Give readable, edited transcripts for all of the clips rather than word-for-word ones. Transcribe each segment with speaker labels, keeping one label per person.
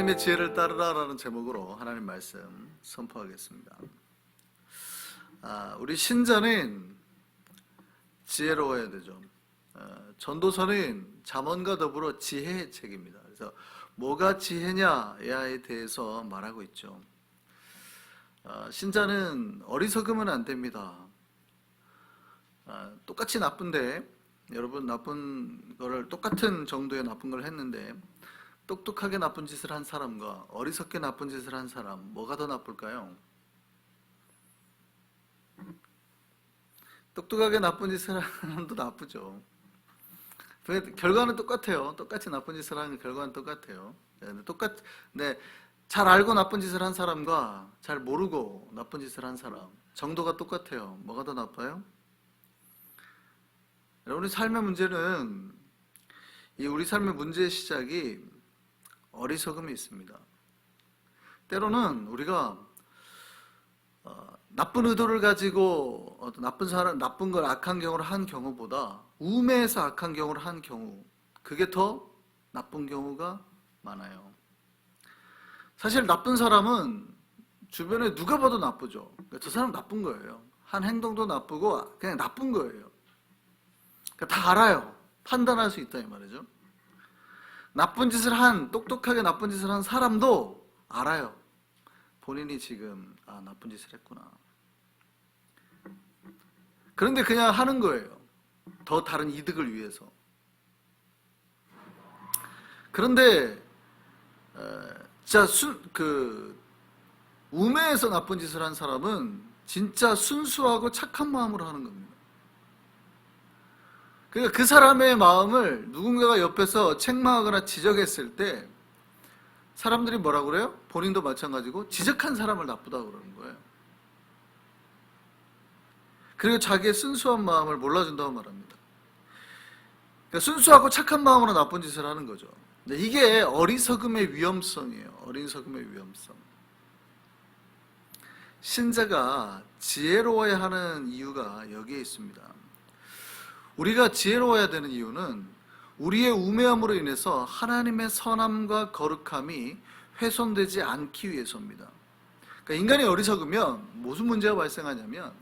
Speaker 1: 하나님의 지혜를 따르라라는 제목으로 하나님 말씀 선포하겠습니다. 우리 신자는 지혜로워야 되죠. 전도서는 잠언과 더불어 지혜의 책입니다. 그래서 뭐가 지혜냐에 대해서 말하고 있죠. 신자는 어리석으면 안 됩니다. 똑같이 나쁜데, 여러분 나쁜 거를 똑같은 정도의 나쁜 걸 했는데 똑똑하게 나쁜 짓을 한 사람과 어리석게 나쁜 짓을 한 사람, 뭐가 더 나쁠까요? 똑똑하게 나쁜 짓을 하는 사람도 나쁘죠. 결과는 똑같아요. 똑같이 나쁜 짓을 하는 결과는 똑같아요. 네, 잘 알고 나쁜 짓을 한 사람과 잘 모르고 나쁜 짓을 한 사람, 정도가 똑같아요. 뭐가 더 나빠요? 우리 삶의 문제는, 우리 삶의 문제의 시작이 어리석음이 있습니다. 때로는 우리가 나쁜 의도를 가지고 나쁜 걸 악한 경우를 한 경우보다 우매해서 악한 경우를 한 경우, 그게 더 나쁜 경우가 많아요. 사실 나쁜 사람은 주변에 누가 봐도 나쁘죠. 그러니까 저 사람 나쁜 거예요. 한 행동도 나쁘고 그냥 나쁜 거예요. 그러니까 다 알아요. 판단할 수 있다 이 말이죠. 똑똑하게 나쁜 짓을 한 사람도 알아요. 본인이 지금 나쁜 짓을 했구나. 그런데 그냥 하는 거예요. 더 다른 이득을 위해서. 그런데 진짜 우매해서 나쁜 짓을 한 사람은 진짜 순수하고 착한 마음으로 하는 겁니다. 그러니까 그 사람의 마음을 누군가가 옆에서 책망하거나 지적했을 때 사람들이 뭐라고 그래요? 본인도 마찬가지고 지적한 사람을 나쁘다고 그러는 거예요. 그리고 자기의 순수한 마음을 몰라준다고 말합니다. 그러니까 순수하고 착한 마음으로 나쁜 짓을 하는 거죠. 이게 어리석음의 위험성이에요. 어리석음의 위험성. 신자가 지혜로워야 하는 이유가 여기에 있습니다. 우리가 지혜로워야 되는 이유는 우리의 우매함으로 인해서 하나님의 선함과 거룩함이 훼손되지 않기 위해서입니다. 그러니까 인간이 어리석으면 무슨 문제가 발생하냐면,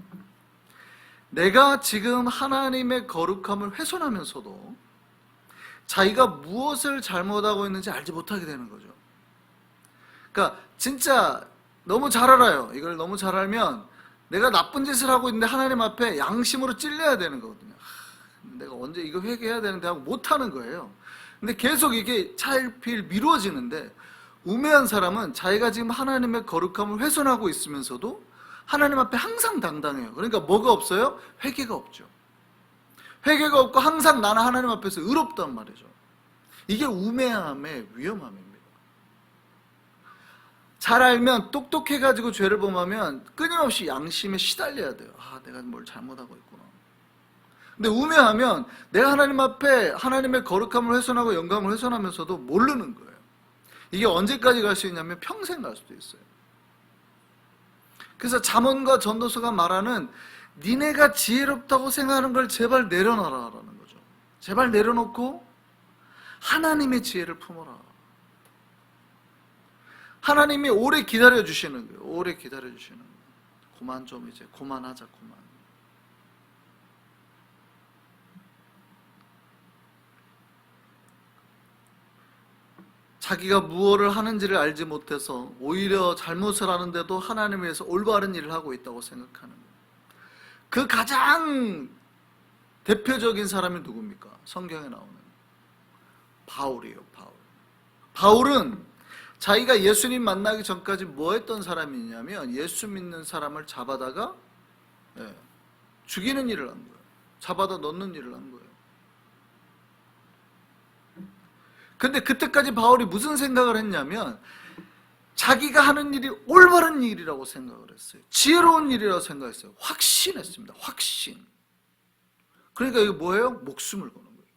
Speaker 1: 내가 지금 하나님의 거룩함을 훼손하면서도 자기가 무엇을 잘못하고 있는지 알지 못하게 되는 거죠. 그러니까 진짜 너무 잘 알아요. 이걸 너무 잘 알면 내가 나쁜 짓을 하고 있는데 하나님 앞에 양심으로 찔려야 되는 거거든요. 내가 언제 이거 회개해야 되는데 하고 못하는 거예요. 근데 계속 이게 차일피일 미루어지는데, 우매한 사람은 자기가 지금 하나님의 거룩함을 훼손하고 있으면서도 하나님 앞에 항상 당당해요. 그러니까 뭐가 없어요? 회개가 없죠. 회개가 없고 항상 나는 하나님 앞에서 의롭단 말이죠. 이게 우매함의 위험함입니다. 잘 알면, 똑똑해가지고 죄를 범하면 끊임없이 양심에 시달려야 돼요. 내가 뭘 잘못하고 있구나. 근데 우매하면 내가 하나님 앞에 하나님의 거룩함을 훼손하고 영광을 훼손하면서도 모르는 거예요. 이게 언제까지 갈 수 있냐면 평생 갈 수도 있어요. 그래서 잠언과 전도서가 말하는 니네가 지혜롭다고 생각하는 걸 제발 내려놔라라는 거죠. 제발 내려놓고 하나님의 지혜를 품어라. 하나님이 오래 기다려주시는 거예요. 오래 기다려주시는 거예요. 그만 좀 이제 그만하자 그만. 자기가 무엇을 하는지를 알지 못해서 오히려 잘못을 하는데도 하나님을 위해서 올바른 일을 하고 있다고 생각하는 거예요. 그 가장 대표적인 사람이 누굽니까? 성경에 나오는 바울이에요. 바울은 자기가 예수님 만나기 전까지 뭐 했던 사람이냐면, 예수 믿는 사람을 잡아다가 죽이는 일을 한 거예요. 잡아다 넣는 일을 한 거예요. 근데 그때까지 바울이 무슨 생각을 했냐면, 자기가 하는 일이 올바른 일이라고 생각을 했어요. 지혜로운 일이라고 생각했어요. 확신했습니다. 확신. 그러니까 이게 뭐예요? 목숨을 거는 거예요.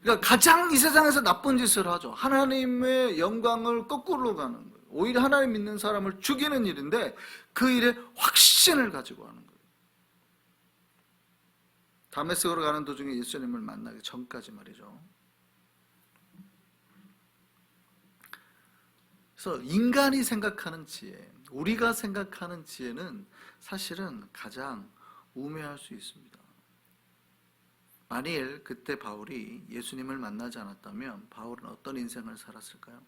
Speaker 1: 그러니까 가장 이 세상에서 나쁜 짓을 하죠. 하나님의 영광을 거꾸로 가는 거예요. 오히려 하나님 믿는 사람을 죽이는 일인데 그 일에 확신을 가지고 하는 거예요. 다메섹으로 가는 도중에 예수님을 만나기 전까지 말이죠. 그래서 인간이 생각하는 지혜, 우리가 생각하는 지혜는 사실은 가장 우매할 수 있습니다. 만일 그때 바울이 예수님을 만나지 않았다면 바울은 어떤 인생을 살았을까요?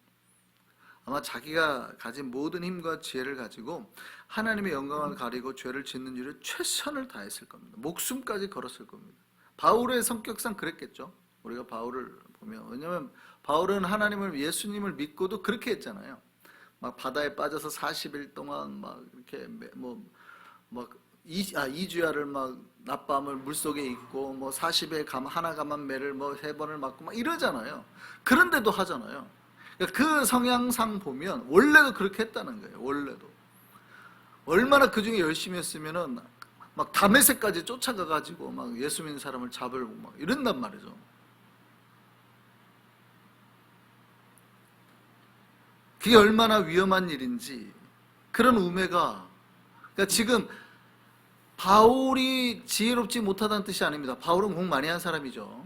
Speaker 1: 아마 자기가 가진 모든 힘과 지혜를 가지고 하나님의 영광을 가리고 죄를 짓는 일을 최선을 다했을 겁니다. 목숨까지 걸었을 겁니다. 바울의 성격상 그랬겠죠. 우리가 바울을 보면, 왜냐하면 바울은 하나님을, 예수님을 믿고도 그렇게 했잖아요. 막 바다에 빠져서 40일 동안 막 이렇게 막 2주야를 막 낮밤을 물속에 있고, 뭐 40일 하나 감한 매를 뭐 3번을 맞고 막 이러잖아요. 그런데도 하잖아요. 그러니까 그 성향상 보면 원래도 그렇게 했다는 거예요. 원래도 얼마나 그 중에 열심히 했으면은 막 다메섹까지 쫓아가 가지고 막 예수 믿는 사람을 잡으려고 막 이런단 말이죠. 그게 얼마나 위험한 일인지. 그런 우매가, 그러니까 지금 바울이 지혜롭지 못하다는 뜻이 아닙니다. 바울은 공 많이 한 사람이죠.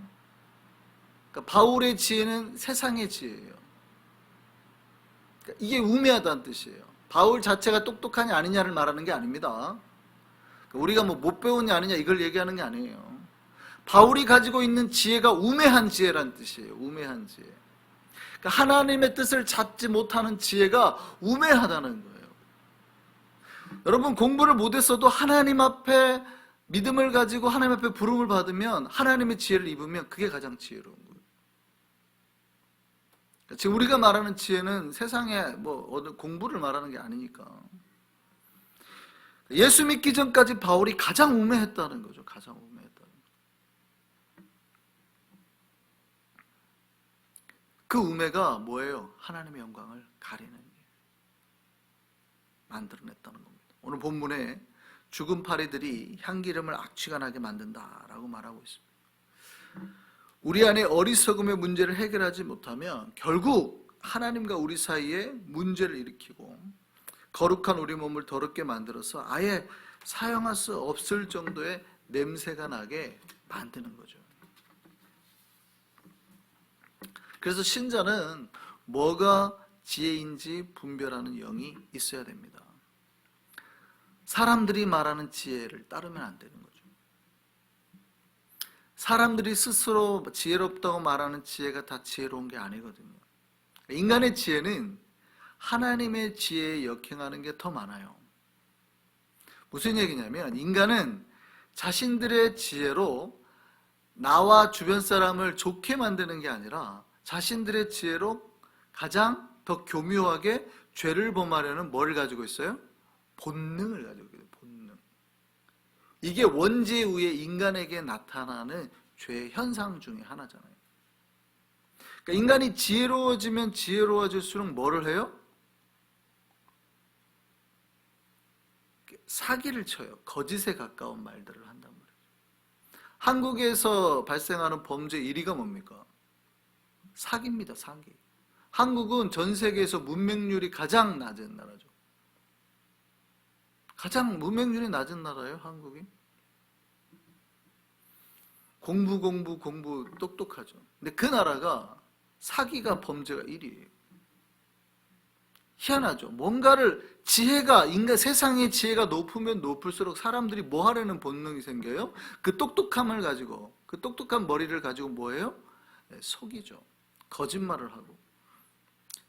Speaker 1: 그러니까 바울의 지혜는 세상의 지혜예요. 그러니까 이게 우매하다는 뜻이에요. 바울 자체가 똑똑하냐 아니냐를 말하는 게 아닙니다. 그러니까 우리가 뭐 못 배웠냐 아니냐 이걸 얘기하는 게 아니에요. 바울이 가지고 있는 지혜가 우매한 지혜란 뜻이에요. 우매한 지혜. 그러니까 하나님의 뜻을 잡지 못하는 지혜가 우매하다는 거예요. 여러분, 공부를 못했어도 하나님 앞에 믿음을 가지고 하나님 앞에 부름을 받으면, 하나님의 지혜를 입으면 그게 가장 지혜로운 거예요. 지금 우리가 말하는 지혜는 세상에 뭐 어떤 공부를 말하는 게 아니니까. 예수 믿기 전까지 바울이 가장 우매했다는 거죠. 가장 우매했다는 거죠. 그 우매가 뭐예요? 하나님의 영광을 가리는 일, 만들어냈다는 겁니다. 오늘 본문에 죽은 파리들이 향기름을 악취가 나게 만든다라고 말하고 있습니다. 우리 안에 어리석음의 문제를 해결하지 못하면 결국 하나님과 우리 사이에 문제를 일으키고 거룩한 우리 몸을 더럽게 만들어서 아예 사용할 수 없을 정도의 냄새가 나게 만드는 거죠. 그래서 신자는 뭐가 지혜인지 분별하는 영이 있어야 됩니다. 사람들이 말하는 지혜를 따르면 안 되는 거죠. 사람들이 스스로 지혜롭다고 말하는 지혜가 다 지혜로운 게 아니거든요. 인간의 지혜는 하나님의 지혜에 역행하는 게 더 많아요. 무슨 얘기냐면, 인간은 자신들의 지혜로 나와 주변 사람을 좋게 만드는 게 아니라 자신들의 지혜로 가장 더 교묘하게 죄를 범하려는 뭐를 가지고 있어요? 본능을 가지고 있어요. 본능. 이게 원죄후에 인간에게 나타나는 죄의 현상 중에 하나잖아요. 그러니까 인간이 지혜로워지면 지혜로워질수록 뭐를 해요? 사기를 쳐요. 거짓에 가까운 말들을 한단 말이죠. 한국에서 발생하는 범죄 1위가 뭡니까? 사기입니다. 사기. 한국은 전 세계에서 문맹률이 가장 낮은 나라죠. 가장 문맹률이 낮은 나라예요, 한국이. 공부 똑똑하죠. 근데 그 나라가 사기가 범죄가 1위예요. 희한하죠. 뭔가를 지혜가, 인간 세상의 지혜가 높으면 높을수록 사람들이 뭐 하려는 본능이 생겨요? 그 똑똑함을 가지고, 그 똑똑한 머리를 가지고 뭐예요? 네, 속이죠. 거짓말을 하고.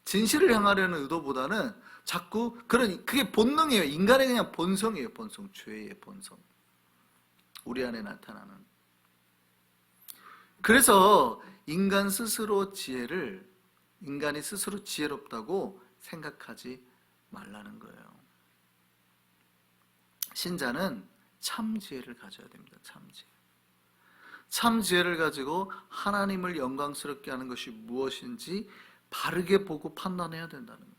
Speaker 1: 진실을 향하려는 의도보다는 자꾸 그게 본능이에요. 인간의 그냥 본성이에요. 본성, 죄의 본성. 우리 안에 나타나는. 그래서 인간이 스스로 지혜롭다고 생각하지 말라는 거예요. 신자는 참 지혜를 가져야 됩니다. 참 지혜. 참 지혜를 가지고 하나님을 영광스럽게 하는 것이 무엇인지 바르게 보고 판단해야 된다는 거예요.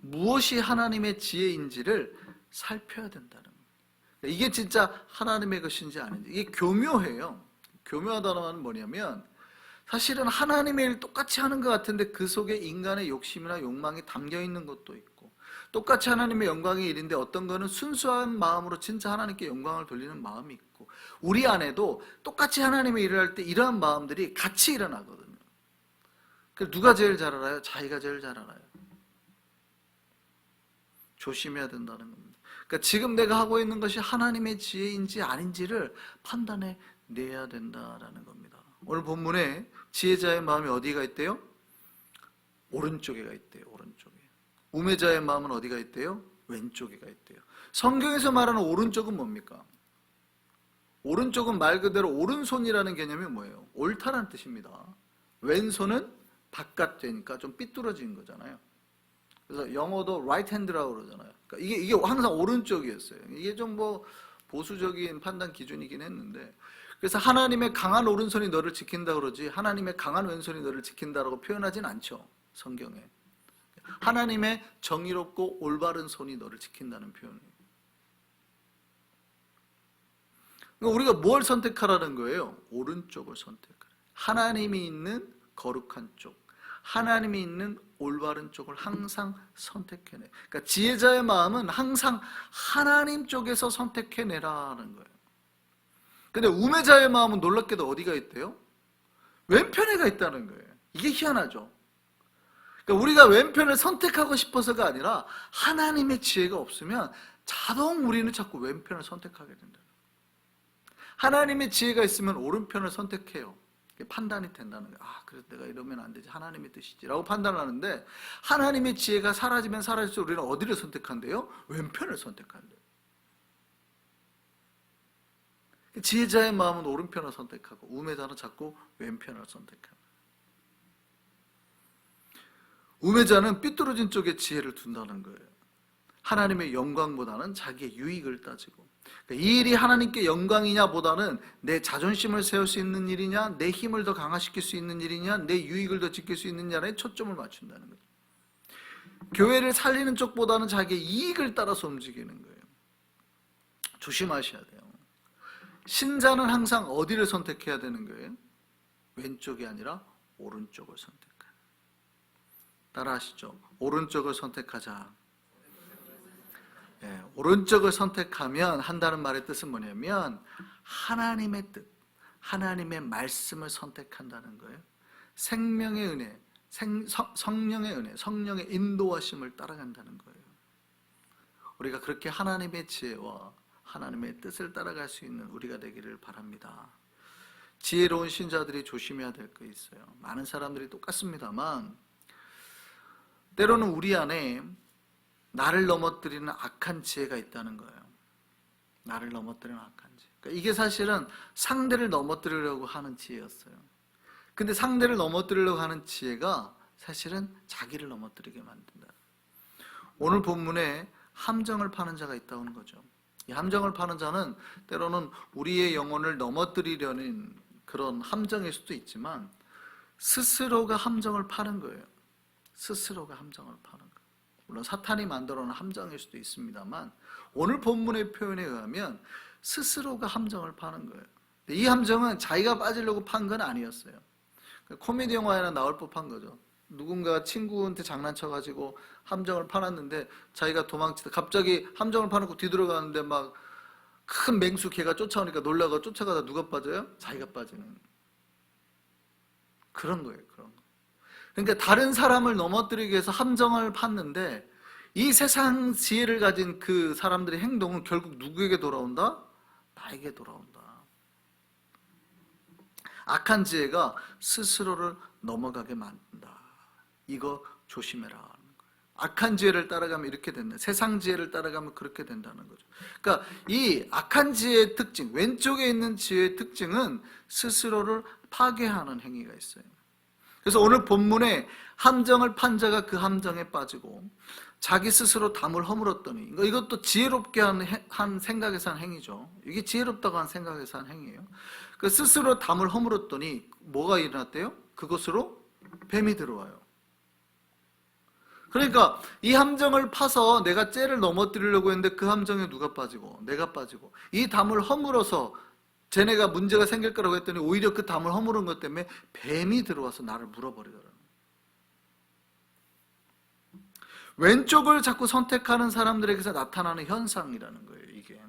Speaker 1: 무엇이 하나님의 지혜인지를 살펴야 된다는 거예요. 이게 진짜 하나님의 것인지 아닌지. 이게 교묘해요. 교묘하다는 말은 뭐냐면, 사실은 하나님의 일 똑같이 하는 것 같은데 그 속에 인간의 욕심이나 욕망이 담겨 있는 것도 있고, 똑같이 하나님의 영광의 일인데 어떤 거는 순수한 마음으로 진짜 하나님께 영광을 돌리는 마음이 있고, 우리 안에도 똑같이 하나님의 일을 할 때 이러한 마음들이 같이 일어나거든요. 그래서 누가 제일 잘 알아요? 자기가 제일 잘 알아요. 조심해야 된다는 겁니다. 그러니까 지금 내가 하고 있는 것이 하나님의 지혜인지 아닌지를 판단해 내야 된다라는 겁니다. 오늘 본문에 지혜자의 마음이 어디가 있대요? 오른쪽에가 있대요. 오른쪽에. 우매자의 마음은 어디가 있대요? 왼쪽에가 있대요. 성경에서 말하는 오른쪽은 뭡니까? 오른쪽은 말 그대로 오른손이라는 개념이 뭐예요? 옳다라는 뜻입니다. 왼손은 바깥되니까 좀 삐뚤어진 거잖아요. 그래서 영어도 right hand라고 그러잖아요. 그러니까 이게 항상 오른쪽이었어요. 이게 좀 뭐 보수적인 판단 기준이긴 했는데, 그래서 하나님의 강한 오른손이 너를 지킨다 그러지 하나님의 강한 왼손이 너를 지킨다라고 표현하진 않죠. 성경에. 하나님의 정의롭고 올바른 손이 너를 지킨다는 표현이에요. 그러니까 우리가 뭘 선택하라는 거예요? 오른쪽을 선택하라. 하나님이 있는 거룩한 쪽, 하나님이 있는 올바른 쪽을 항상 선택해내. 그러니까 지혜자의 마음은 항상 하나님 쪽에서 선택해내라는 거예요. 근데 우매자의 마음은 놀랍게도 어디가 있대요? 왼편에가 있다는 거예요. 이게 희한하죠. 그러니까 우리가 왼편을 선택하고 싶어서가 아니라 하나님의 지혜가 없으면 자동 우리는 자꾸 왼편을 선택하게 된다. 하나님의 지혜가 있으면 오른편을 선택해요. 판단이 된다는 거예요. 아, 그래서 내가 이러면 안 되지. 하나님의 뜻이지. 라고 판단하는데, 하나님의 지혜가 사라지면 사라질수록 우리는 어디를 선택한대요? 왼편을 선택한대요. 지혜자의 마음은 오른편을 선택하고, 우매자는 자꾸 왼편을 선택합니다. 우매자는 삐뚤어진 쪽에 지혜를 둔다는 거예요. 하나님의 영광보다는 자기의 유익을 따지고, 이 일이 하나님께 영광이냐 보다는 내 자존심을 세울 수 있는 일이냐, 내 힘을 더 강화시킬 수 있는 일이냐, 내 유익을 더 지킬 수 있느냐에 초점을 맞춘다는 거죠. 교회를 살리는 쪽보다는 자기의 이익을 따라서 움직이는 거예요. 조심하셔야 돼요. 신자는 항상 어디를 선택해야 되는 거예요? 왼쪽이 아니라 오른쪽을 선택해요. 따라 하시죠. 오른쪽을 선택하자. 네, 오른쪽을 선택하면 한다는 말의 뜻은 뭐냐면 하나님의 뜻, 하나님의 말씀을 선택한다는 거예요. 생명의 은혜, 성령의 은혜, 성령의 인도하심을 따라간다는 거예요. 우리가 그렇게 하나님의 지혜와 하나님의 뜻을 따라갈 수 있는 우리가 되기를 바랍니다. 지혜로운 신자들이 조심해야 될 거 있어요. 많은 사람들이 똑같습니다만 때로는 우리 안에 나를 넘어뜨리는 악한 지혜가 있다는 거예요. 나를 넘어뜨리는 악한 지혜. 그러니까 이게 사실은 상대를 넘어뜨리려고 하는 지혜였어요. 근데 상대를 넘어뜨리려고 하는 지혜가 사실은 자기를 넘어뜨리게 만든다. 오늘 본문에 함정을 파는 자가 있다는 거죠. 이 함정을 파는 자는 때로는 우리의 영혼을 넘어뜨리려는 그런 함정일 수도 있지만 스스로가 함정을 파는 거예요. 스스로가 함정을 파는 거예요. 물론 사탄이 만들어 놓은 함정일 수도 있습니다만 오늘 본문의 표현에 의하면 스스로가 함정을 파는 거예요. 이 함정은 자기가 빠지려고 판 건 아니었어요. 코미디 영화에는 나올 법한 거죠. 누군가 친구한테 장난쳐가지고 함정을 파놨는데 자기가 도망치다 갑자기 함정을 파놓고 뒤돌아가는데 막 큰 맹수 개가 쫓아오니까 놀라가 쫓아가다 누가 빠져요? 자기가 빠지는 그런 거예요. 그런 거. 그러니까 다른 사람을 넘어뜨리기 위해서 함정을 팠는데 이 세상 지혜를 가진 그 사람들의 행동은 결국 누구에게 돌아온다? 나에게 돌아온다. 악한 지혜가 스스로를 넘어가게 만든다. 이거 조심해라 하는 거예요. 악한 지혜를 따라가면 이렇게 된다. 세상 지혜를 따라가면 그렇게 된다는 거죠. 그러니까 이 악한 지혜의 특징, 왼쪽에 있는 지혜의 특징은 스스로를 파괴하는 행위가 있어요. 그래서 오늘 본문에 함정을 판 자가 그 함정에 빠지고 자기 스스로 담을 허물었더니 이것도 지혜롭게 한 생각에서 한 행위죠. 이게 지혜롭다고 한 생각에서 한 행위예요. 그 스스로 담을 허물었더니 뭐가 일어났대요? 그것으로 뱀이 들어와요. 그러니까 이 함정을 파서 내가 쟤를 넘어뜨리려고 했는데 그 함정에 누가 빠지고 내가 빠지고 이 담을 허물어서 쟤네가 문제가 생길 거라고 했더니 오히려 그 담을 허물은 것 때문에 뱀이 들어와서 나를 물어버리더라고요. 왼쪽을 자꾸 선택하는 사람들에게서 나타나는 현상이라는 거예요. 이게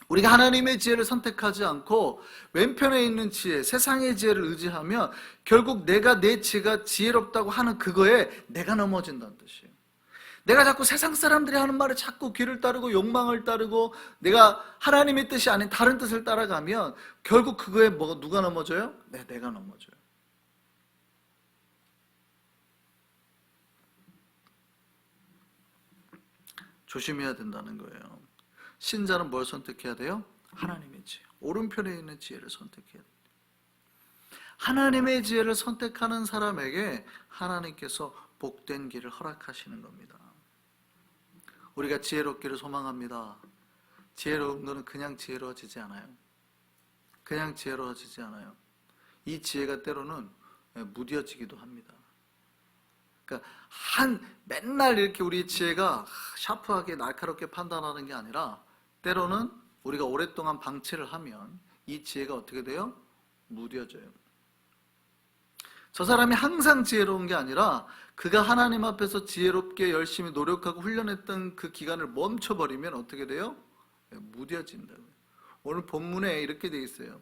Speaker 1: 우리가 하나님의 지혜를 선택하지 않고 왼편에 있는 지혜, 세상의 지혜를 의지하면 결국 내가 내 지혜가 지혜롭다고 하는 그거에 내가 넘어진다는 뜻이에요. 내가 자꾸 세상 사람들이 하는 말에 자꾸 귀를 따르고 욕망을 따르고 내가 하나님의 뜻이 아닌 다른 뜻을 따라가면 결국 그거에 누가 넘어져요? 내가 넘어져요. 조심해야 된다는 거예요. 신자는 뭘 선택해야 돼요? 하나님의 지혜. 오른편에 있는 지혜를 선택해야 돼요. 하나님의 지혜를 선택하는 사람에게 하나님께서 복된 길을 허락하시는 겁니다. 우리가 지혜롭기를 소망합니다. 지혜로운 것은 그냥 지혜로워지지 않아요. 그냥 지혜로워지지 않아요. 이 지혜가 때로는 무뎌지기도 합니다. 그러니까 맨날 이렇게 우리 지혜가 샤프하게 날카롭게 판단하는 게 아니라 때로는 우리가 오랫동안 방치를 하면 이 지혜가 어떻게 돼요? 무뎌져요. 저 사람이 항상 지혜로운 게 아니라 그가 하나님 앞에서 지혜롭게 열심히 노력하고 훈련했던 그 기간을 멈춰버리면 어떻게 돼요? 무뎌진다고요. 오늘 본문에 이렇게 돼 있어요.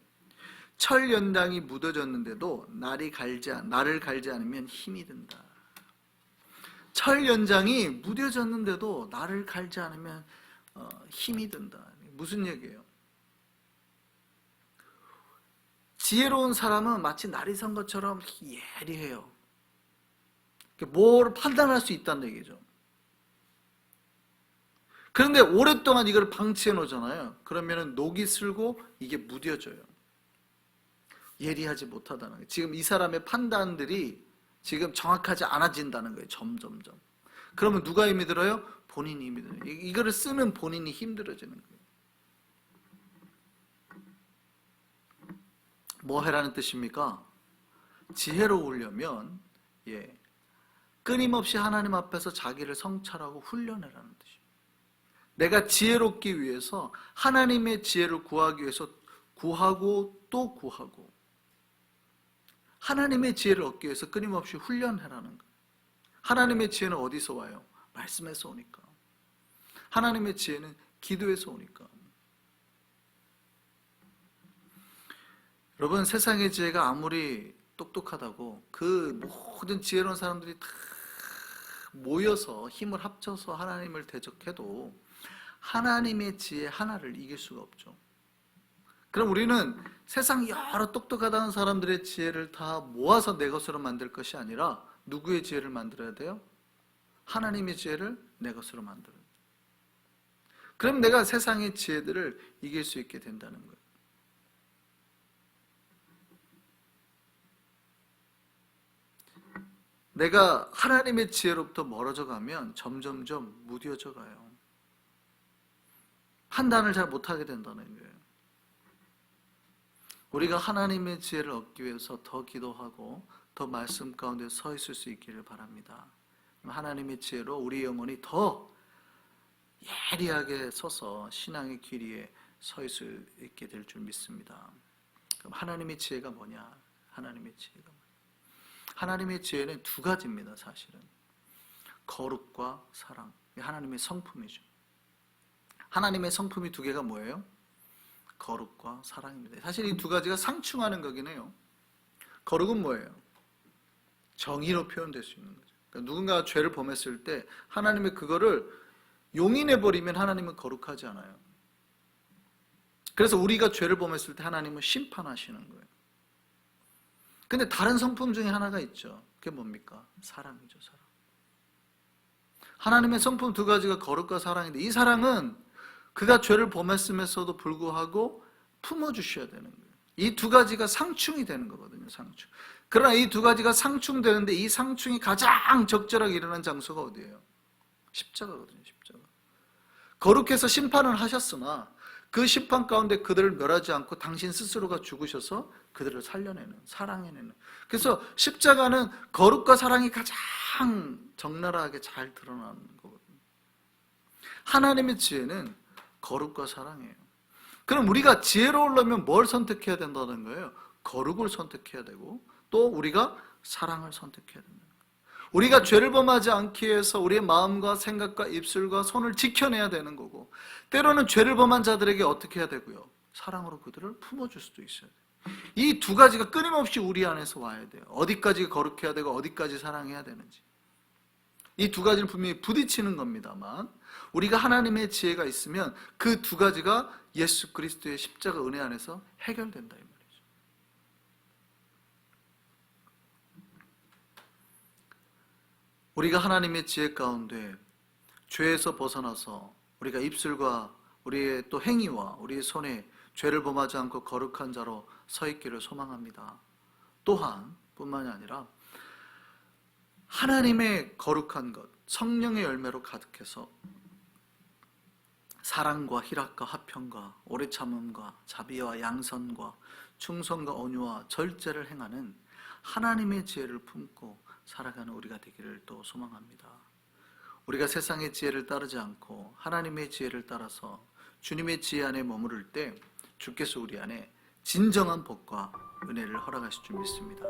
Speaker 1: 철 연장이 무뎌졌는데도 나를 갈지 않으면 힘이 든다. 철 연장이 무뎌졌는데도 나를 갈지 않으면 힘이 든다. 무슨 얘기예요? 지혜로운 사람은 마치 날이 선 것처럼 예리해요. 뭘 판단할 수 있다는 얘기죠. 그런데 오랫동안 이걸 방치해 놓잖아요. 그러면 녹이 슬고 이게 무뎌져요. 예리하지 못하다는 거예요. 지금 이 사람의 판단들이 지금 정확하지 않아진다는 거예요. 점점점. 그러면 누가 힘이 들어요? 본인이 힘이 들어요. 이거를 쓰는 본인이 힘들어지는 거예요. 뭐 해라는 뜻입니까? 지혜로우려면 끊임없이 하나님 앞에서 자기를 성찰하고 훈련해라는 뜻입니다. 내가 지혜롭기 위해서 하나님의 지혜를 구하기 위해서 구하고 또 구하고 하나님의 지혜를 얻기 위해서 끊임없이 훈련해라는 거예요. 하나님의 지혜는 어디서 와요? 말씀에서 오니까. 하나님의 지혜는 기도에서 오니까. 여러분, 세상의 지혜가 아무리 똑똑하다고 그 모든 지혜로운 사람들이 다 모여서 힘을 합쳐서 하나님을 대적해도 하나님의 지혜 하나를 이길 수가 없죠. 그럼 우리는 세상 여러 똑똑하다는 사람들의 지혜를 다 모아서 내 것으로 만들 것이 아니라 누구의 지혜를 만들어야 돼요? 하나님의 지혜를 내 것으로 만들어야 돼요. 그럼 내가 세상의 지혜들을 이길 수 있게 된다는 거예요. 내가 하나님의 지혜로부터 멀어져 가면 점점점 무뎌져 가요. 판단을 잘 못하게 된다는 거예요. 우리가 하나님의 지혜를 얻기 위해서 더 기도하고 더 말씀 가운데 서 있을 수 있기를 바랍니다. 하나님의 지혜로 우리 영혼이 더 예리하게 서서 신앙의 길 위에 서 있을 수 있게 될 줄 믿습니다. 그럼 하나님의 지혜가 뭐냐? 하나님의 지혜가 뭐냐? 하나님의 지혜는 두 가지입니다. 사실은 거룩과 사랑. 하나님의 성품이죠. 하나님의 성품이 두 개가 뭐예요? 거룩과 사랑입니다. 사실 이 두 가지가 상충하는 거긴 해요. 거룩은 뭐예요? 정의로 표현될 수 있는 거죠. 그러니까 누군가가 죄를 범했을 때 하나님의 그거를 용인해버리면 하나님은 거룩하지 않아요. 그래서 우리가 죄를 범했을 때 하나님은 심판하시는 거예요. 근데 다른 성품 중에 하나가 있죠. 그게 뭡니까? 사랑이죠. 사랑. 하나님의 성품 두 가지가 거룩과 사랑인데 이 사랑은 그가 죄를 범했음에도 불구하고 품어주셔야 되는 거예요. 이 두 가지가 상충이 되는 거거든요. 상충. 그러나 이 두 가지가 상충되는데 이 상충이 가장 적절하게 일어난 장소가 어디예요? 십자가거든요. 십자가. 거룩해서 심판을 하셨으나 그 심판 가운데 그들을 멸하지 않고 당신 스스로가 죽으셔서 그들을 살려내는, 사랑해내는. 그래서 십자가는 거룩과 사랑이 가장 적나라하게 잘 드러나는 거거든요. 하나님의 지혜는 거룩과 사랑이에요. 그럼 우리가 지혜로우려면 뭘 선택해야 된다는 거예요? 거룩을 선택해야 되고 또 우리가 사랑을 선택해야 된다. 우리가 죄를 범하지 않기 위해서 우리의 마음과 생각과 입술과 손을 지켜내야 되는 거고 때로는 죄를 범한 자들에게 어떻게 해야 되고요? 사랑으로 그들을 품어줄 수도 있어야 돼요. 이 두 가지가 끊임없이 우리 안에서 와야 돼요. 어디까지 거룩해야 되고 어디까지 사랑해야 되는지. 이 두 가지는 분명히 부딪히는 겁니다만 우리가 하나님의 지혜가 있으면 그 두 가지가 예수 그리스도의 십자가 은혜 안에서 해결된다 이 말이죠. 우리가 하나님의 지혜 가운데 죄에서 벗어나서 우리가 입술과 우리의 또 행위와 우리의 손에 죄를 범하지 않고 거룩한 자로 서 있기를 소망합니다. 또한 뿐만이 아니라 하나님의 거룩한 것, 성령의 열매로 가득해서 사랑과 희락과 화평과 오래 참음과 자비와 양선과 충성과 온유와 절제를 행하는 하나님의 지혜를 품고 살아가는 우리가 되기를 또 소망합니다. 우리가 세상의 지혜를 따르지 않고 하나님의 지혜를 따라서 주님의 지혜 안에 머무를 때 주께서 우리 안에 진정한 복과 은혜를 허락하실 줄 믿습니다.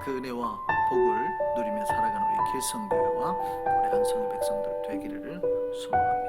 Speaker 1: 그 은혜와 복을 누리며 살아가는 우리 길성교회와 우리 한성의 백성들 되기를 소망합니다.